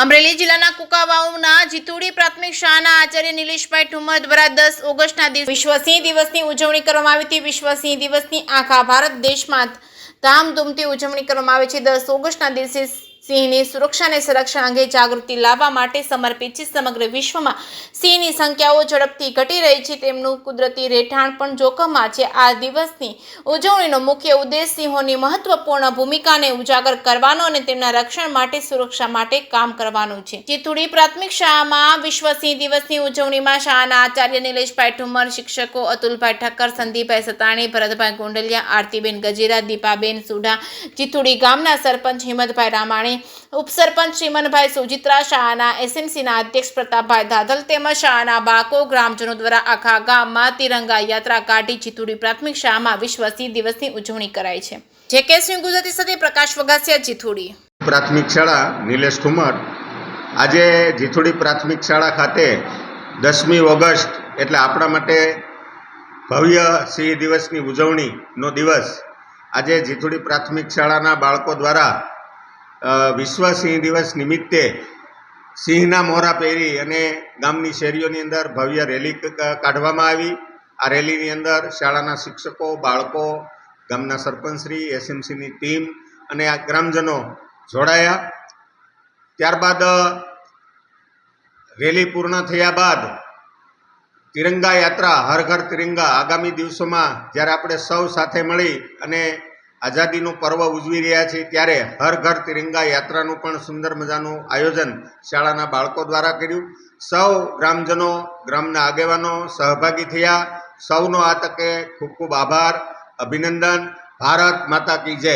અમરેલી જિલ્લાના કુકાવાવના જીતુડી પ્રાથમિક શાળાના આચાર્ય નિલેશભાઈ ઠુમર દ્વારા 10 ઓગસ્ટના દિવસે વિશ્વ સિંહ દિવસની ઉજવણી કરવામાં આવી હતી। વિશ્વ સિંહ દિવસની આખા ભારત દેશમાં ધામધૂમથી ઉજવણી કરવામાં આવે છે। 10 ઓગસ્ટના દિવસે સિંહની સુરક્ષા અને સંરક્ષણ અંગે જાગૃતિ લાવવા માટે સમર્પિત છે। સમગ્ર વિશ્વમાં સિંહની સંખ્યાઓ ઝડપથી ઘટી રહી છે, તેમનું કુદરતી રહેઠાણ પણ જોખમમાં છે। આ દિવસની ઉજવણીનો મુખ્ય ઉદ્દેશ સિંહોની મહત્વપૂર્ણ ભૂમિકાને ઉજાગર કરવાનો અને તેમના રક્ષણ માટે સુરક્ષા માટે કામ કરવાનું છે। જીતુડી પ્રાથમિક શાળામાં વિશ્વ સિંહ દિવસની ઉજવણીમાં શાળાના આચાર્ય નિલેશભાઈ ઠુમર, શિક્ષકો અતુલભાઈ ઠક્કર, સંદીપભાઈ સતાણી, ભરતભાઈ ગોંડલિયા, આરતીબેન ગજેરા, દીપાબેન સુઢા, જીતુડી ગામના સરપંચ હિંમતભાઈ રામાણી, ઉપસરપંચ શ્રીમનભાઈ સુજિત્રા, શાળાના એસએમસીના અધ્યક્ષ પ્રતાપભાઈ દાધલ તેમજ શાળાના બાળકો ગ્રામજનો દ્વારા આખા ગામમાં તિરંગા યાત્રા કાઢી જીતુડી પ્રાથમિક શાળામાં વિશ્વ સિંહ દિવસની ઉજવણી કરાઈ છે। જેકે સિંહ ગુજરાતી સાથે પ્રકાશ વગાસિયા, જીતુડી પ્રાથમિક શાળા નિલેશ ઠુમર। આજે જીતુડી પ્રાથમિક શાળા ખાતે 10મી ઓગસ્ટ એટલે આપણા માટે ભવ્ય સિંહ દિવસની ઉજવણીનો દિવસ। આજે જીતુડી પ્રાથમિક શાળાના બાળકો દ્વારા વિશ્વ સિંહ દિવસ નિમિત્તે સિંહના મોરા પહેરી અને ગામની શેરીઓની અંદર ભવ્ય રેલી કાઢવામાં આવી। આ રેલીની અંદર શાળાના શિક્ષકો, બાળકો, ગામના સરપંચશ્રી, એસએમસીની ટીમ અને આ ગ્રામજનો જોડાયા। ત્યારબાદ રેલી પૂર્ણ થયા બાદ તિરંગા યાત્રા હર ઘર તિરંગા આગામી દિવસોમાં જ્યારે આપણે સૌ સાથે મળી અને આઝાદીનું પર્વ ઉજવી રહ્યા છીએ ત્યારે હર ઘર તિરંગા યાત્રાનું પણ સુંદર મજાનું આયોજન શાળાના બાળકો દ્વારા કર્યું। સૌ ગ્રામજનો, ગ્રામના આગેવાનો સહભાગી થયા। સૌનો આ તકે ખૂબ ખૂબ આભાર, અભિનંદન। ભારત માતા કી જય।